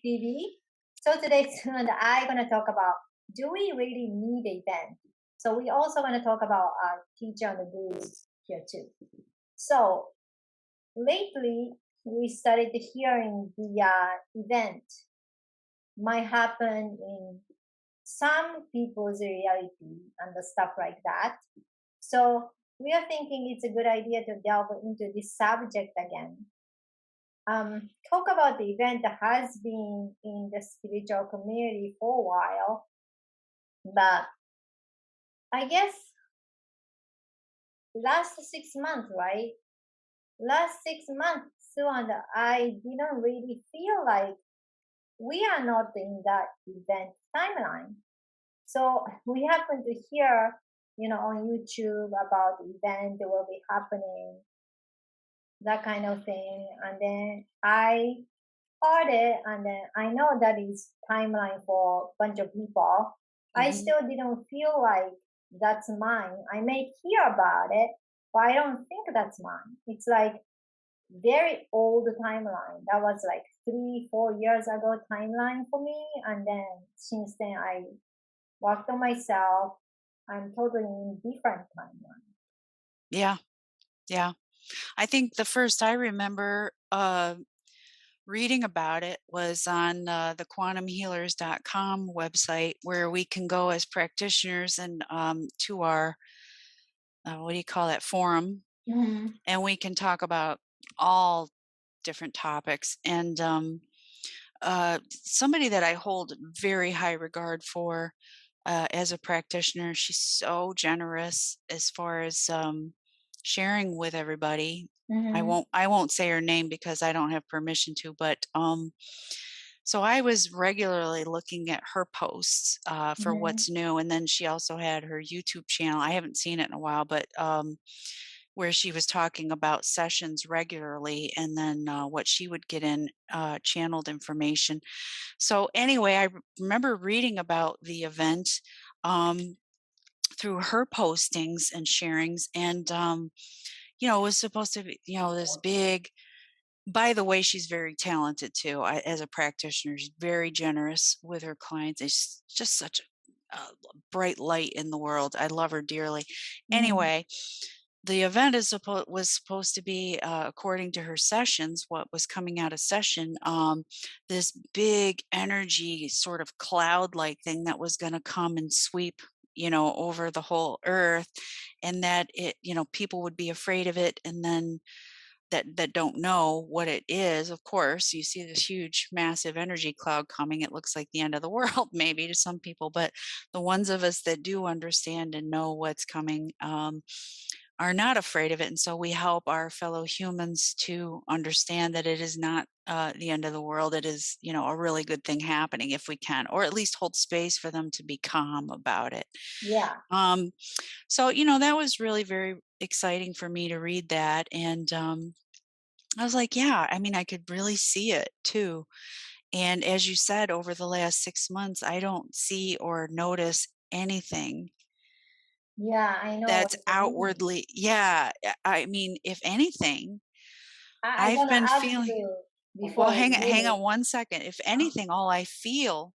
TV. So today I'm gonna talk about, do we really need a event? So we also gonna talk about teacher on the blues here too. So lately we started hearing the event might happen in some people's reality and the stuff like that. So we are thinking it's a good idea to delve into this subject again. Talk about the event that has been in the spiritual community for a while, but I guess last 6 months, right? Last 6 months, Sue and I didn't really feel like we are not in that event timeline. So we happen to hear, on YouTube about the event that will be happening, that kind of thing. And then I heard it, and then I know that is timeline for a bunch of people. I Hmm. still didn't feel like that's mine. I may hear about it, but I don't think that's mine. It's like very old timeline. That was like 3, 4 years ago timeline for me. And then since then I worked on myself. I'm totally in different timeline. Yeah, yeah. I think the first I remember reading about it was on the quantumhealers.com website, where we can go as practitioners and to our, what do you call that, forum, Hmm. and we can talk about all different topics. And somebody that I hold very high regard for as a practitioner, she's so generous as far as sharing with everybody. Hmm. I won't say her name because I don't have permission to, but so I was regularly looking at her posts for Hmm. what's new, and then she also had her YouTube channel. I haven't seen it in a while, but where she was talking about sessions regularly, and then what she would get in channeled information. So anyway, remember reading about the event um, through her postings and sharings, and it was supposed to be, this big. By the way, she's very talented too. As a practitioner, she's very generous with her clients. It's just such a bright light in the world. I love her dearly. Hmm. Anyway, the event was supposed to be, according to her sessions, what was coming out of session, this big energy sort of cloud-like thing that was gonna come and sweep, over the whole earth, and that people would be afraid of it, and then that don't know what it is. Of course, you see this huge, massive energy cloud coming. It looks like the end of the world, maybe to some people, but the ones of us that do understand and know what's coming are not afraid of it. And so we help our fellow humans to understand that it is not the end of the world. It is, a really good thing happening if we can, or at least hold space for them to be calm about it. Yeah. Um, so, that was really very exciting for me to read that. And I was like, yeah, I mean, I could really see it too. And as you said, over the last 6 months, I don't see or notice anything Yeah, I know what that's you mean. outwardly, yeah. I mean, if anything, I I've gonna been ask feeling, you well, before we hang really. on one second. If uh, anything, all I feel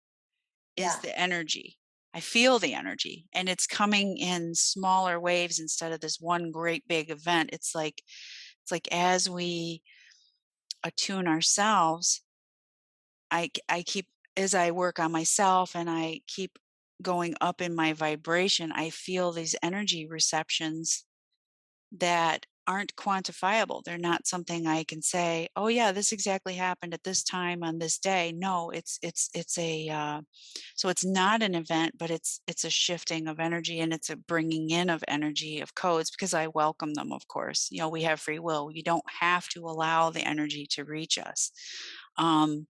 is yeah. the energy. I feel the energy, and it's coming in smaller waves instead of this one great big event. It's like as we attune ourselves, I keep, as I work on myself and I keep going up in my vibration, I feel these energy receptions that aren't quantifiable. They're not something I can say, "Oh yeah, this exactly happened at this time on this day." No, it's a so it's not an event, but it's a shifting of energy, and it's a bringing in of energy, of codes, because I welcome them. Of course, we have free will. You don't have to allow the energy to reach us. Um,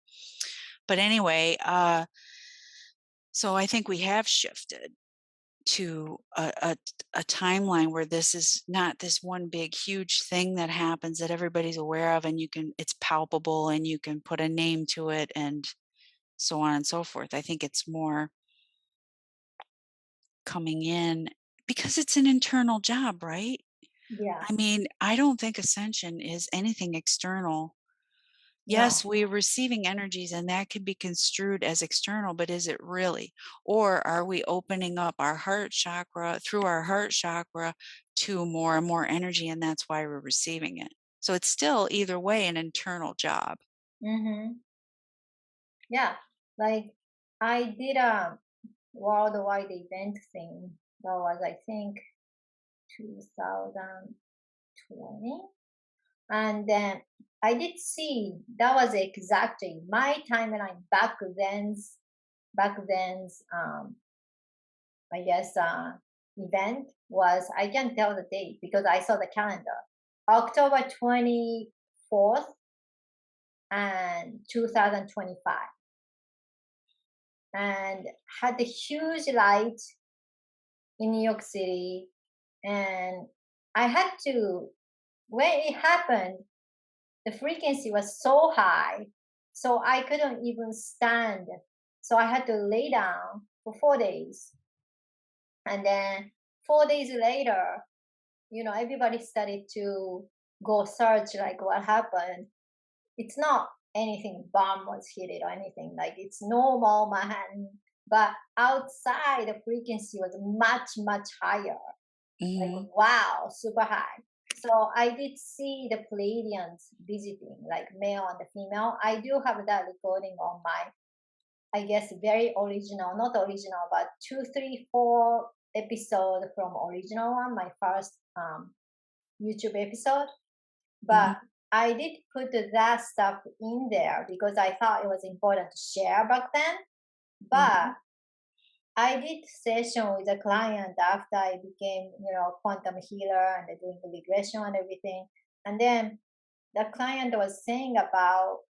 but anyway, so I think we have shifted to a timeline where this is not this one big huge thing that happens that everybody's aware of, and it's palpable and you can put a name to it, and so on and so forth. I think it's more coming in because it's an internal job, right? Yeah. I mean, I don't think ascension is anything external Yes, No. we're receiving energies and that can be construed as external, but is it really? Or are we opening up our heart chakra through our heart chakra to more and more energy and that's why we're receiving it? So it's still either way an internal job. Mm-hmm. Yeah. Like I did a worldwide event thing. That was, I think, 2020. And then I did see that was exactly my timeline back then's I guess event was, I can tell the date because I saw the calendar. October 24th and 2025. And had a huge light in New York City. And I had to, when it happened, the frequency was so high, so I couldn't even stand. So I had to lay down for 4 days. And then 4 days later, everybody started to go search like what happened. It's not anything bomb was hit it or anything. Like it's normal Manhattan. But outside the frequency was much, much higher. Like Mhm. wow, super high. So I did see the Pleiadians visiting, like male and the female. I do have that recording on my, I guess, very original, not original, but 2, 3, 4 episode from original one, my first YouTube episode. Mhm. But I did put that stuff in there because I thought it was important to share back then. But Mhm. I did session with a client after I became, quantum healer and doing the regression and everything. And then the client was saying about,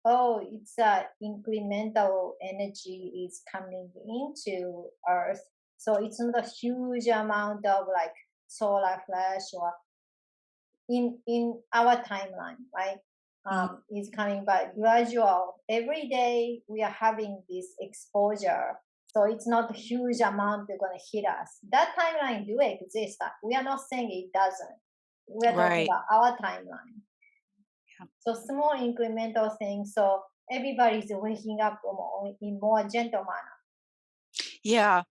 oh, it's a incremental energy is coming into Earth. So it's not a huge amount of like solar flash or in our timeline, right? Mhm. Is coming by gradual. Every day we are having this exposure, so it's not a huge amount they're gonna hit us. That timeline do exist. We are not saying it doesn't. We are talking Right. about our timeline. Yeah. So small incremental things. So everybody's waking up in more gentle manner. Yeah.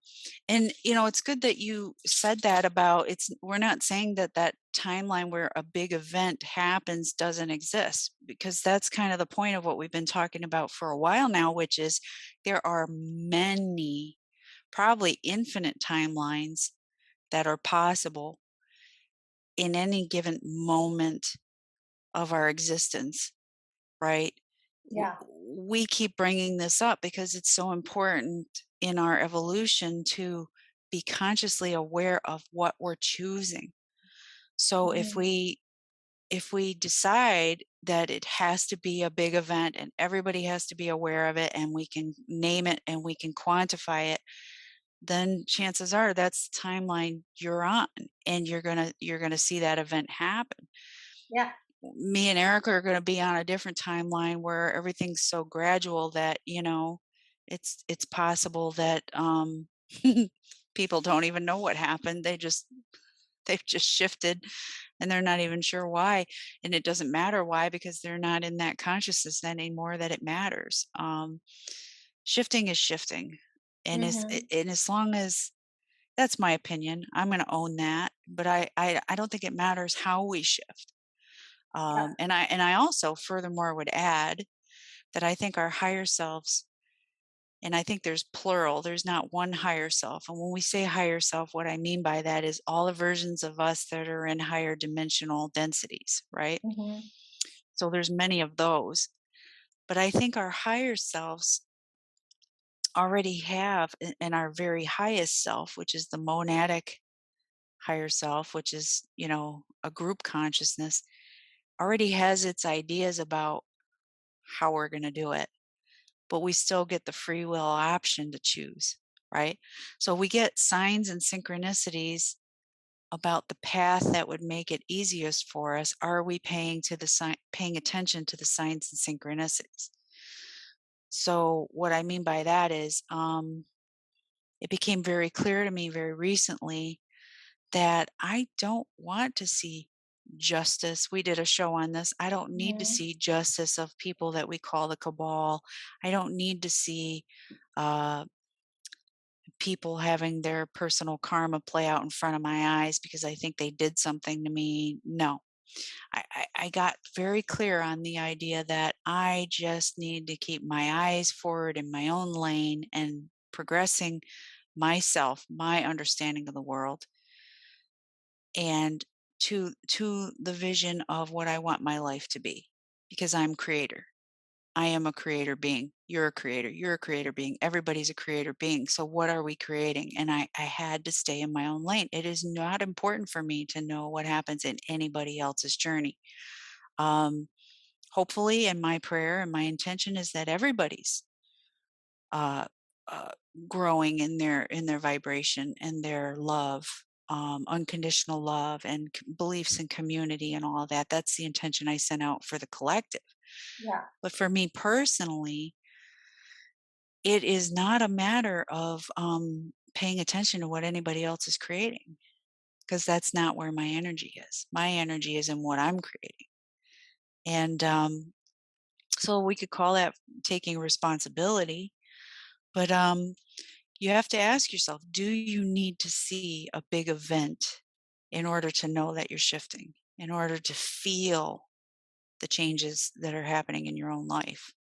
And it's good that you said that about it's we're not saying that that timeline where a big event happens doesn't exist because that's kind of the point of what we've been talking about for a while now, which is there are many, probably infinite timelines that are possible in any given moment of our existence, right? W- Yeah. We keep bringing this up because it's so important in our evolution to be consciously aware of what we're choosing. So Hmm. if we decide that it has to be a big event and everybody has to be aware of it and we can name it and we can quantify it, then chances are that's the timeline you're on and you're going to see that event happen. Yeah. Me and Erica are gonna be on a different timeline where everything's so gradual that, it's possible that, people don't even know what happened. They've just shifted and they're not even sure why, and it doesn't matter why because they're not in that consciousness anymore that it matters. Shifting is shifting, Hmm. and as long as that's my opinion, I'm gonna own that, but I don't think it matters how we shift. Yeah. And I also furthermore would add that I think our higher selves, and I think there's plural, there's not one higher self. And when we say higher self, what I mean by that is all the versions of us that are in higher dimensional densities, right? Hmm. So there's many of those. But I think our higher selves already have in our very highest self, which is the monadic higher self, which is, a group consciousness, already has its ideas about how we're going to do it, but we still get the free will option to choose, right? So we get signs and synchronicities about the path that would make it easiest for us. Are we paying attention to the signs and synchronicities? So what I mean by that is, it became very clear to me very recently that I don't want to see justice. We did a show on this. I don't need to Mhm. see justice of people that we call the cabal. I don't need to see uh, people having their personal karma play out in front of my eyes because I think they did something to me. No, I got very clear on the idea that I just need to keep my eyes forward in my own lane and progressing myself, my understanding of the world, and to the vision of what I want my life to be, because I'm creator. I am a creator being. You're a creator. You're a creator being. Everybody's a creator being. So what are we creating? And I had to stay in my own lane. It is not important for me to know what happens in anybody else's journey. Um, Hopefully, and my prayer and my intention is that everybody's uh, uh, growing in their vibration and their love, unconditional love, and beliefs in community and all of that. That's the intention I sent out for the collective. Yeah, But for me personally, it is not a matter of paying attention to what anybody else is creating, because that's not where my energy is. My energy is in what I'm creating. And so we could call that taking responsibility. But you have to ask yourself, do you need to see a big event in order to know that you're shifting, in order to feel the changes that are happening in your own life?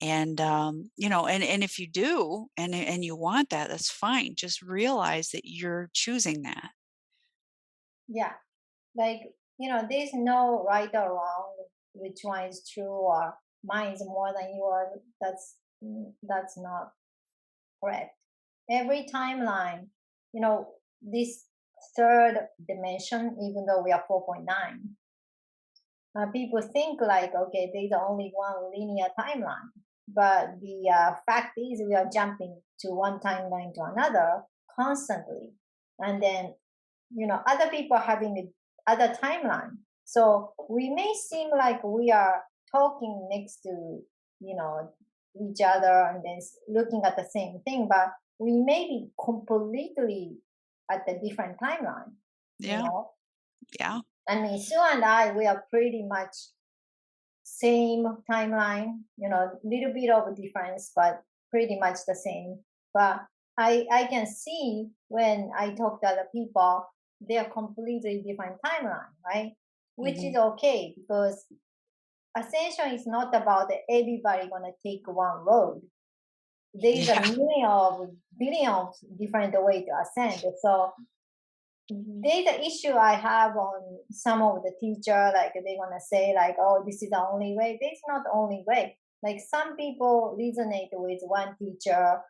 And and if you do, and you want that, that's fine. Just realize that you're choosing that. yeah. Like, there's no right or wrong, which one is true or mine is more than yours. That's not correct. Every timeline, this third dimension, even though we are 4.9, people think like, okay, there's only one linear timeline. But the fact is, we are jumping to one timeline to another constantly. And then, other people are having a other timeline. So we may seem like we are talking next to, each other and then looking at the same thing, but we may be completely at a different timeline, you Yeah, know. yeah. I mean, Sue and I, we are pretty much same timeline, little bit of a difference, but pretty much the same. But I can see when I talk to other people, they're completely different timeline, right? Which Hmm. is okay because ascension is not about that everybody gonna take one road. There's a Yeah. million of billion of different way to ascend. So there's an issue I have on some of the teacher, like they want to say like, oh, this is the only way. This is not the only way. Like some people resonate with one teacher,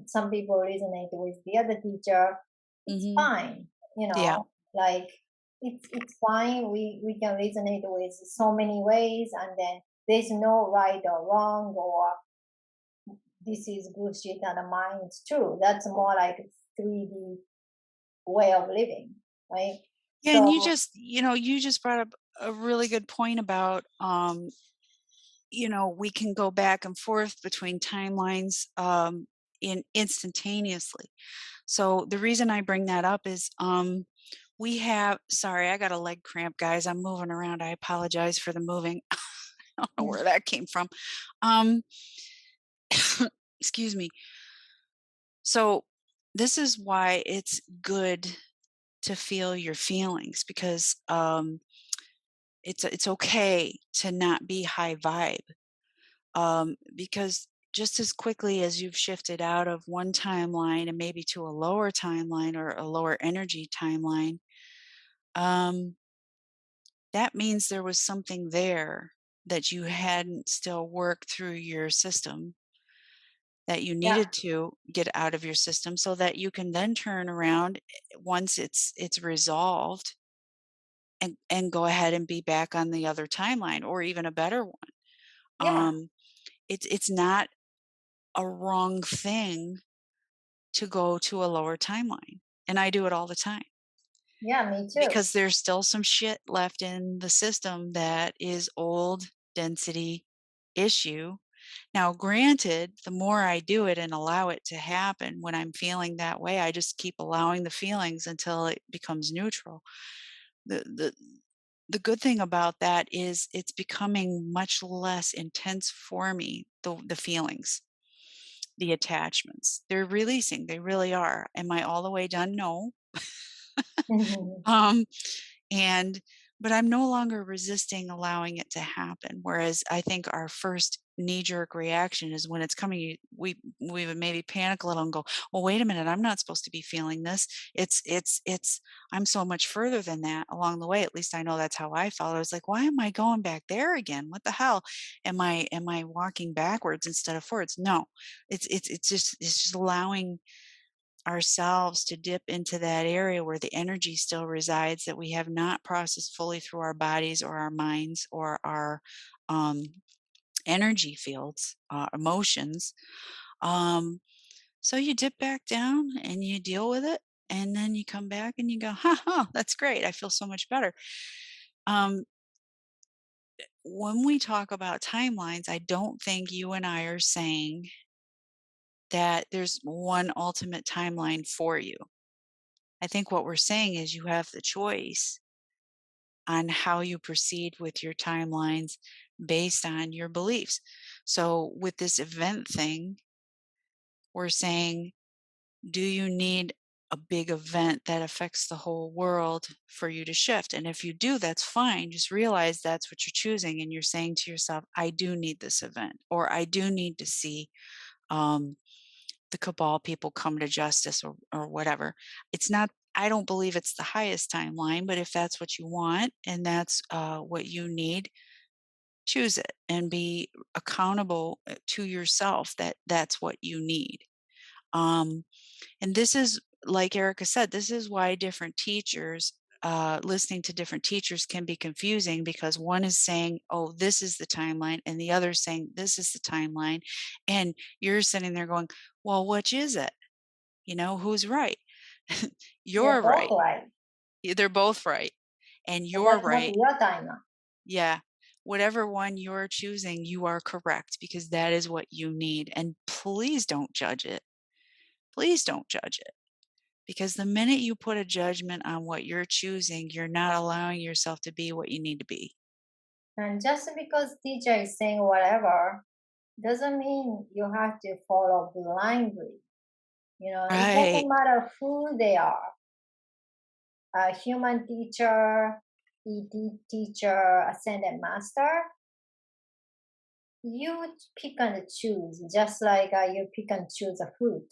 some people resonate with the other teacher. It's Hmm. fine, Yeah. like it's fine. We can resonate with so many ways, and then there's no right or wrong or this is bullshit and mine it's true. That's more like 3D way of living, right? Yeah, and So you just brought up a really good point about we can go back and forth between timelines in instantaneously. So the reason I bring that up is we have sorry, I got a leg cramp, guys. I'm moving around. I apologize for the moving. I don't know mm, where that came from. Um excuse me. So this is why it's good to feel your feelings, because it's okay to not be high vibe, because just as quickly as you've shifted out of one timeline and maybe to a lower timeline or a lower energy timeline, um, that means there was something there that you hadn't still worked through your system, that you yeah, needed to get out of your system so that you can then turn around once it's resolved and go ahead and be back on the other timeline or even a better one. yeah, um it's not a wrong thing to go to a lower timeline, and I do it all the time yeah, me too. because there's still some shit left in the system that is old density issue. Now granted, the more I do it and allow it to happen, when I'm feeling that way, I just keep allowing the feelings until it becomes neutral. the the good thing about that is it's becoming much less intense for me, the feelings, the attachments. They're releasing, they really are. Am I all the way done? No. Um, and but I'm no longer resisting allowing it to happen. Whereas I think our first knee-jerk reaction is when it's coming, we would maybe panic a little and go, "Well, wait a minute, I'm not supposed to be feeling this. It's I'm so much further than that along the way." At least I know that's how I felt. I was like, "Why am I going back there again? What the hell? Am I walking backwards instead of forwards?" No. It's just allowing ourselves to dip into that area where the energy still resides that we have not processed fully through our bodies or our minds or our um, energy fields, emotions. Um, so you dip back down and you deal with it. And then you come back and you go, that's great. I feel so much better. Um, when we talk about timelines, I don't think you and I are saying that there's one ultimate timeline for you. I think what we're saying is you have the choice on how you proceed with your timelines based on your beliefs. So, with this event thing, we're saying, do you need a big event that affects the whole world for you to shift? And if you do, that's fine. Just realize that's what you're choosing. And you're saying to yourself, I do need this event, or I do need to see um, the cabal people come to justice or whatever. It's not, I don't believe it's the highest timeline, but if that's what you want and that's what you need, choose it and be accountable to yourself that that's what you need. Um, and this is, like Erica said, this is why different teachers, listening to different teachers can be confusing because one is saying, oh, this is the timeline, and the other is saying, this is the timeline. And you're sitting there going, well, which is it? Who's right? They're You're both right. right, They're both right. And but you're that's not right. your timeline. Yeah. Whatever one you're choosing, you are correct because that is what you need. And please don't judge it. Please don't judge it. Because the minute you put a judgment on what you're choosing, you're not allowing yourself to be what you need to be. And just because teacher is saying whatever doesn't mean you have to follow blindly. It Right. doesn't matter who they are, a human teacher, ED teacher, ascended master. You pick and choose, just like you pick and choose a food.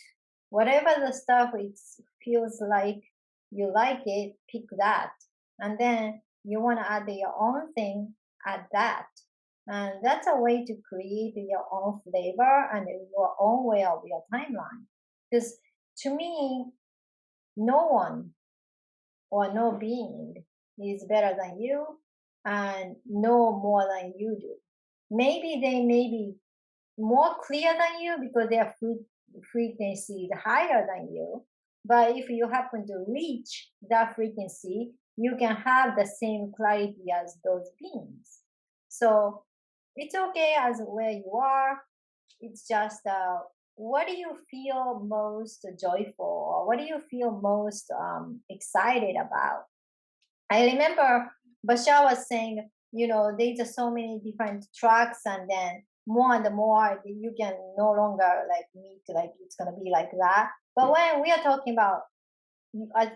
Whatever the stuff it feels like you like it, pick that. And then you want to add your own thing, add that. And that's a way to create your own flavor and your own way of your timeline. Because to me, no one or no being is better than you and no more than you do. Maybe they may be more clear than you because their frequency is higher than you. But if you happen to reach that frequency, you can have the same clarity as those beings. So it's okay as where you are. It's just what do you feel most joyful or what do you feel most excited about? I remember Bashar was saying, there's just so many different tracks, and then more and more you can no longer like meet like it's gonna be like that. But when we are talking about as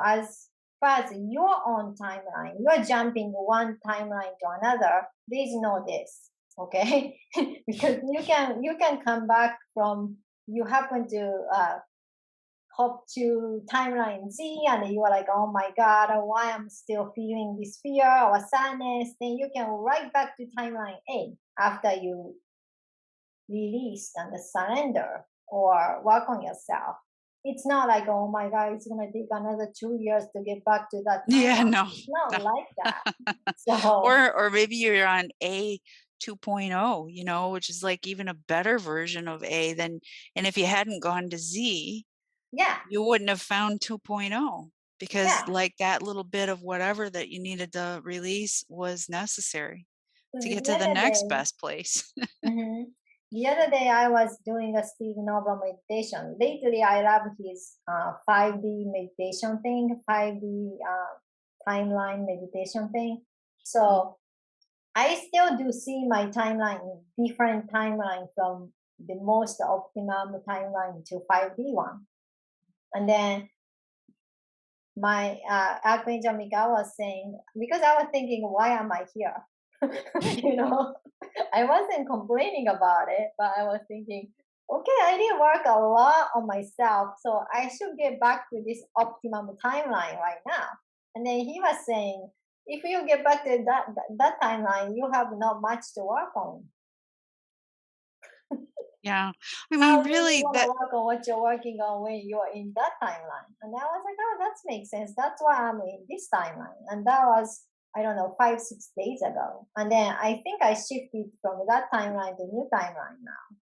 as far as your own timeline, you're jumping one timeline to another. There's no this, okay? Because you can come back from you happen to hop to timeline Z and you are like, oh my God, why I'm still feeling this fear or sadness, then you can right back to timeline A after you release and surrender or work on yourself. It's not like, oh my God, it's going to take another 2 years to get back to that Yeah, timeline. no. It's not No. like that. So, Or maybe you're on A 2.0, which is like even a better version of A than, and if you hadn't gone to Z, yeah, you wouldn't have found 2.0 because yeah. like that little bit of whatever that you needed to release was necessary Because to get the to the other next day, best place. mhm. The other day I was doing a Steve Noble meditation. Lately I love his 5D meditation thing, 5D timeline meditation thing. Mm. So I still do see my timeline in different timeline from the most optimum timeline to 5D one. And then my Archangel Miguel was saying, because I was thinking, why am I here? you know, I wasn't complaining about it, but I was thinking, okay, I did work a lot on myself, so I should get back to this optimum timeline right now. And then he was saying, if you get back to that timeline, you have not much to work on. Yeah. I How mean, will you really, want to that, work on what you're working on when you're in that timeline? And I was like, oh, that makes sense. That's why I'm in this timeline. And that was, I don't know, 5, 6 days ago. And then I think I shifted from that timeline to new timeline now.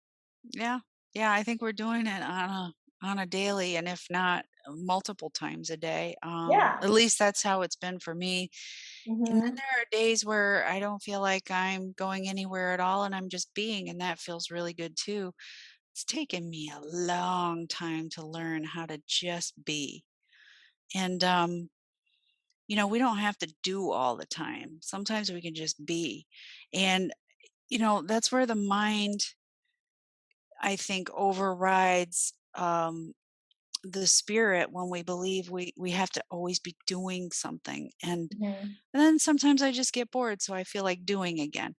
yeah. Yeah, I think we're doing it on a daily, and if not multiple times a day. Yeah. At least that's how it's been for me. And then Mm-hmm. there are days where I don't feel like I'm going anywhere at all and I'm just being, and that feels really good too. It's taken me a long time to learn how to just be. And we don't have to do all the time. Sometimes we can just be. And that's where the mind, I think, overrides the spirit when we believe we have to always be doing something. Mm-hmm. And then sometimes I just get bored, so I feel like doing again.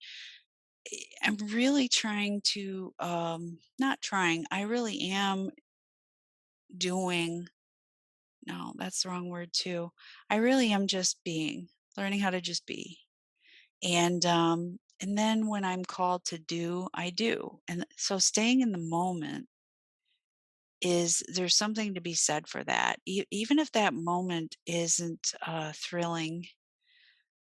I'm really trying to, not trying, I really am doing, no, that's the wrong word too. I really am just being, learning how to just be. And then when I'm called to do, I do. And so staying in the moment is, there's something to be said for that. Even if that moment isn't thrilling,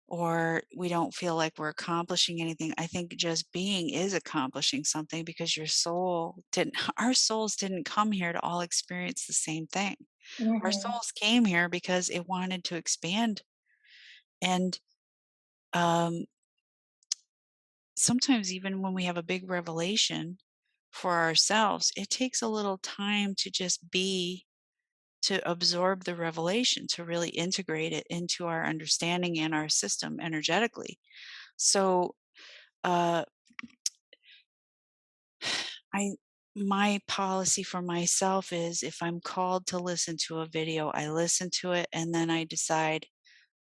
or we don't feel like we're accomplishing anything, I think just being is accomplishing something, because your soul didn't, our souls didn't come here to all experience the same thing. Our Mm-hmm. souls came here because it wanted to expand. And um, sometimes, even when we have a big revelation for ourselves, it takes a little time to just be, to absorb the revelation, to really integrate it into our understanding and our system energetically. So, uh, I my policy for myself is, if I'm called to listen to a video, I listen to it and then I decide.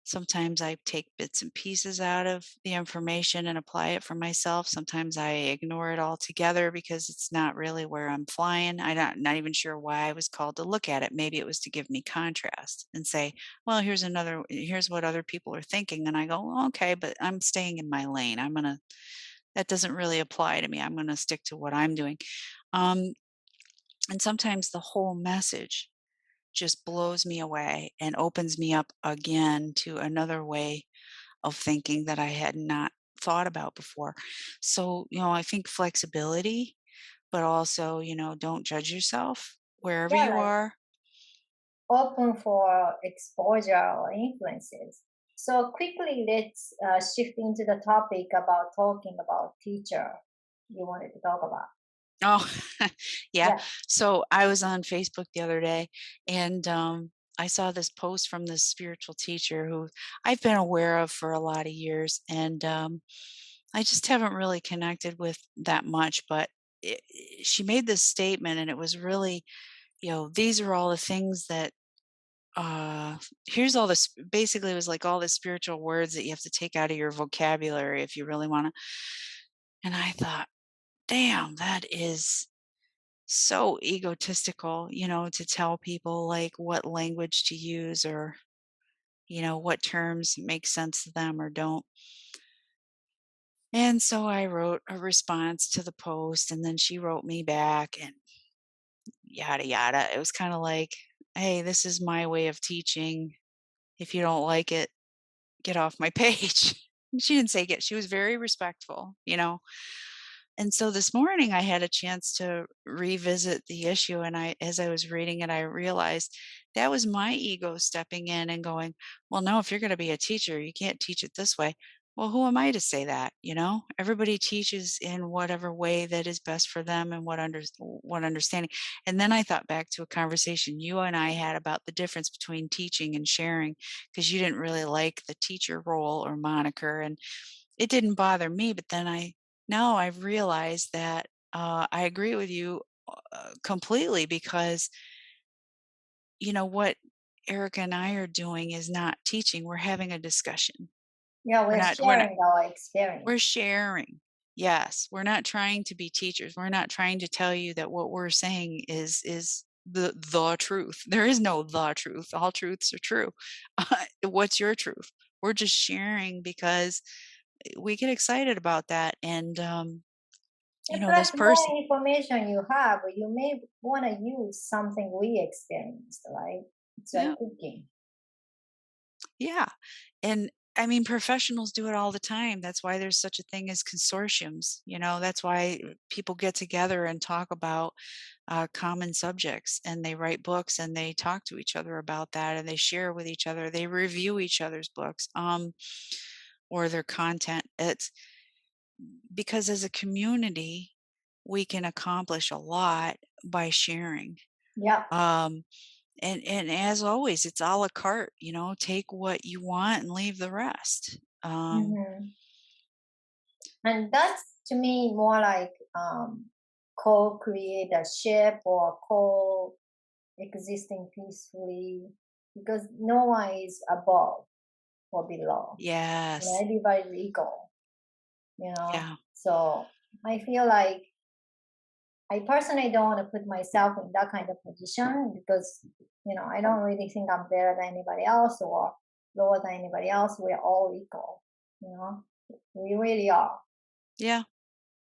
Sometimes I take bits and pieces out of the information and apply it for myself. Sometimes I ignore it altogether because it's not really where I'm flying. I'm not even sure why I was called to look at it. Maybe it was to give me contrast and say, well, here's what other people are thinking. And I go, well, okay, but I'm staying in my lane. That doesn't really apply to me. I'm going to stick to what I'm doing. Um, and sometimes the whole message just blows me away and opens me up again to another way of thinking that I had not thought about before. So, I think flexibility, but also, don't judge yourself wherever Yeah, you like are. open for exposure or influences. So quickly, let's shift into the topic about talking about teacher you wanted to talk about. Oh, yeah. Yeah. So I was on Facebook the other day, and I saw this post from this spiritual teacher who I've been aware of for a lot of years. And I just haven't really connected with that much. But she made this statement, and it was really, these are all the things that, here's all this, basically, it was like all the spiritual words that you have to take out of your vocabulary if you really want to. And I thought, damn, that is so egotistical, to tell people like what language to use, or, what terms make sense to them or don't. And so I wrote a response to the post, and then she wrote me back, and yada yada. It was kind of like, hey, this is my way of teaching. If you don't like it, get off my page. She didn't say get. She was very respectful. And so this morning I had a chance to revisit the issue, and as I was reading it, I realized that was my ego stepping in and going, "Well, no, if you're going to be a teacher, you can't teach it this way." Well, who am I to say that, Everybody teaches in whatever way that is best for them and what understanding. And then I thought back to a conversation you and I had about the difference between teaching and sharing, because you didn't really like the teacher role or moniker, and it didn't bother me, but then now I've realized that, I agree with you, completely, because what Erica and I are doing is not teaching, we're having a discussion. Yeah, We're we're not we're not sharing our We're experience. sharing. Yes, we're not trying to be teachers. We're not trying to tell you that what we're saying is the truth. There is no the truth. All truths are true. What's your truth? We're just sharing because we get excited about that. And And this plus, the more person. information you have, you may want to use something we experienced, right? It's like Yeah, cooking. yeah. And I mean, professionals do it all the time. That's why there's such a thing as consortiums. That's why people get together and talk about common subjects, and they write books and they talk to each other about that, and they share with each other. They review each other's books, or their content. It's because as a community, we can accomplish a lot by sharing. Yep. Um, and as always, it's a la carte. Take what you want and leave the rest. Hmm. And that's to me more like co-creatorship or co-existing peacefully, because no one is above or below. Yes. Everybody's equal. You know. Yeah. So I feel like I personally don't want to put myself in that kind of position because, I don't really think I'm better than anybody else or lower than anybody else. We're all equal, you know, we really are. Yeah.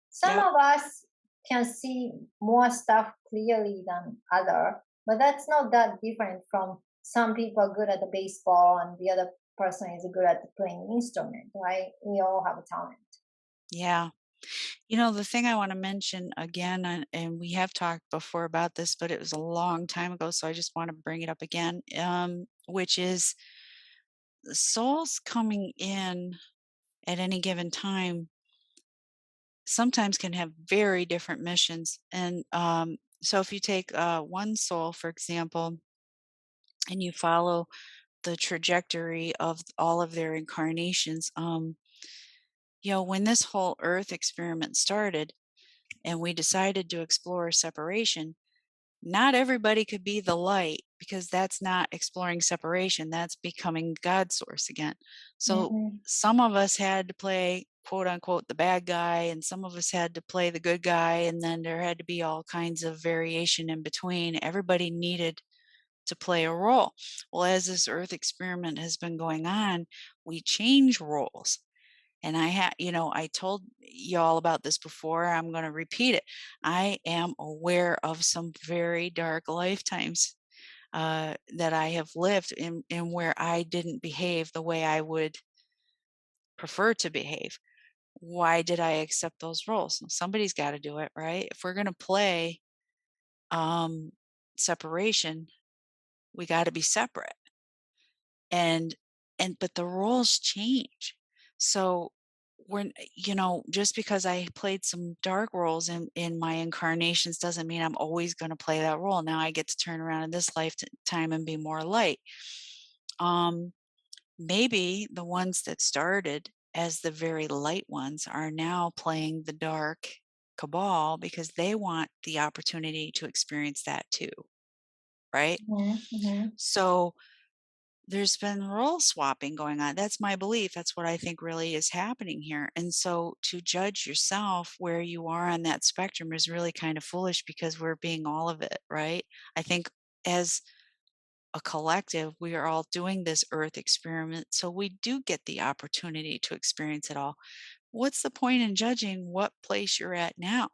Some Yep. of us can see more stuff clearly than other, but that's not that different from some people are good at the baseball and the other person is good at playing instrument, right? We all have a talent. Yeah. The thing I want to mention again, and we have talked before about this, but it was a long time ago, so I just want to bring it up again, which is the souls coming in at any given time sometimes can have very different missions. And so if you take one soul, for example, and you follow the trajectory of all of their incarnations, when this whole Earth experiment started and we decided to explore separation, not everybody could be the light, because that's not exploring separation, that's becoming God source again. So Hmm. some of us had to play quote unquote the bad guy, and some of us had to play the good guy, and then there had to be all kinds of variation in between. Everybody needed to play a role. Well, as this Earth experiment has been going on, we change roles. And I told y'all about this before. I'm going to repeat it. I am aware of some very dark lifetimes that I have lived in where I didn't behave the way I would prefer to behave. Why did I accept those roles? Well, somebody's got to do it, right? If we're going to play um, separation, we got to be separate. And but the roles change. So when just because I played some dark roles in my incarnations doesn't mean I'm always going to play that role. Now I get to turn around in this lifetime and be more light. Um Maybe the ones that started as the very light ones are now playing the dark cabal because they want the opportunity to experience that too, right? Hmm. So there's been role swapping going on. That's my belief. That's what I think really is happening here. And so to judge yourself where you are on that spectrum is really kind of foolish, because we're being all of it, right? I think as a collective, we are all doing this earth experiment. So we do get the opportunity to experience it all. What's the point in judging what place you're at now?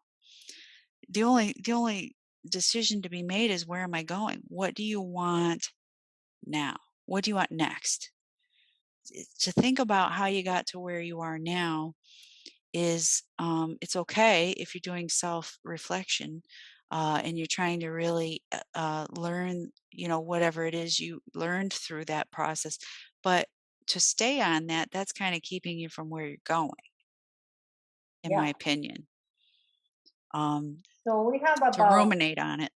The only decision to be made is, where am I going? What do you want now? What do you want next? To think about how you got to where you are now is, it's okay if you're doing self reflection, and you're trying to really learn, whatever it is you learned through that process. But to stay on that, that's kind of keeping you from where you're going, in my Yeah. opinion. Um, So we have to about, ruminate on it.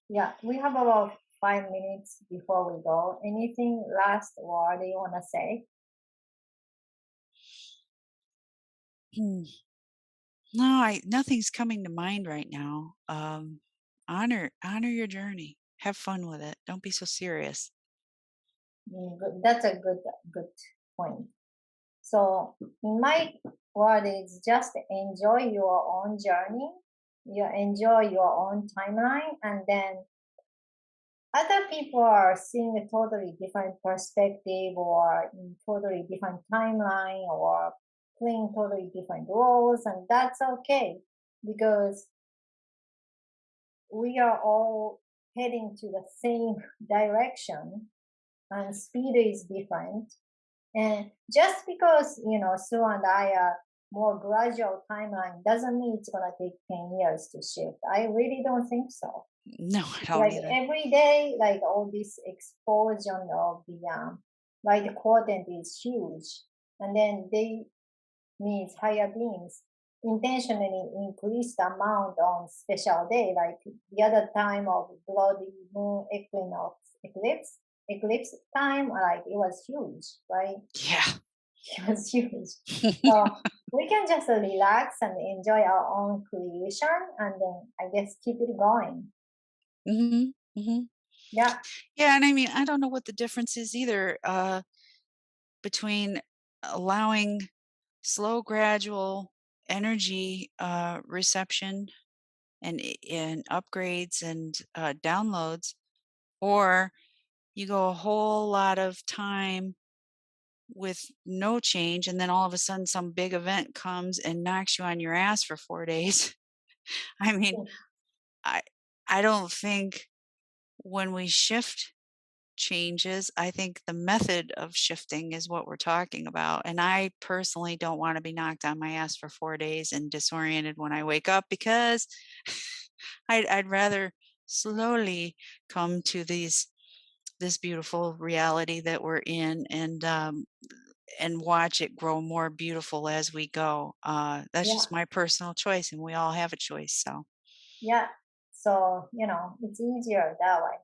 yeah, we have about 5 minutes before we go. Anything last word you want to say? Hmm. No, nothing's coming to mind right now. Honor your journey. Have fun with it. Don't be so serious. Good. That's a good point. So in my word is just enjoy your own journey. You enjoy your own timeline, and then other people are seeing a totally different perspective or in totally different timeline or playing totally different roles, and that's okay because we are all heading to the same direction and speed is different. And just because, Sue and I are more gradual timeline doesn't mean it's gonna take 10 years to shift. I really don't think so. No, I It's don't like either. every day, like all this explosion of the like the quadrant is huge. And then they means higher beings intentionally increase the amount on special day, like the other time of bloody moon equinox eclipse time, like it was huge, right? Yeah. It was huge. So we can just relax and enjoy our own creation and then I guess keep it going. hmm hmm Yeah, Yeah, and I mean, I don't know what the difference is either, between allowing slow, gradual energy reception and upgrades and downloads, or you go a whole lot of time with no change, and then all of a sudden some big event comes and knocks you on your ass for 4 days. I mean, I I don't think when we shift changes, I think the method of shifting is what we're talking about. And I personally don't want to be knocked on my ass for 4 days and disoriented when I wake up, because I'd rather slowly come to this beautiful reality that we're in, and watch it grow more beautiful as we go. That's yeah, just my personal choice, and we all have a choice. So, yeah. So, it's easier that way.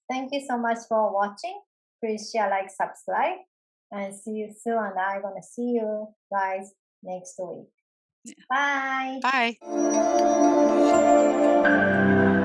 Thank you so much for watching. Please share, like, subscribe, and see you soon. And I'm gonna see you guys next week. yeah. Bye. Bye.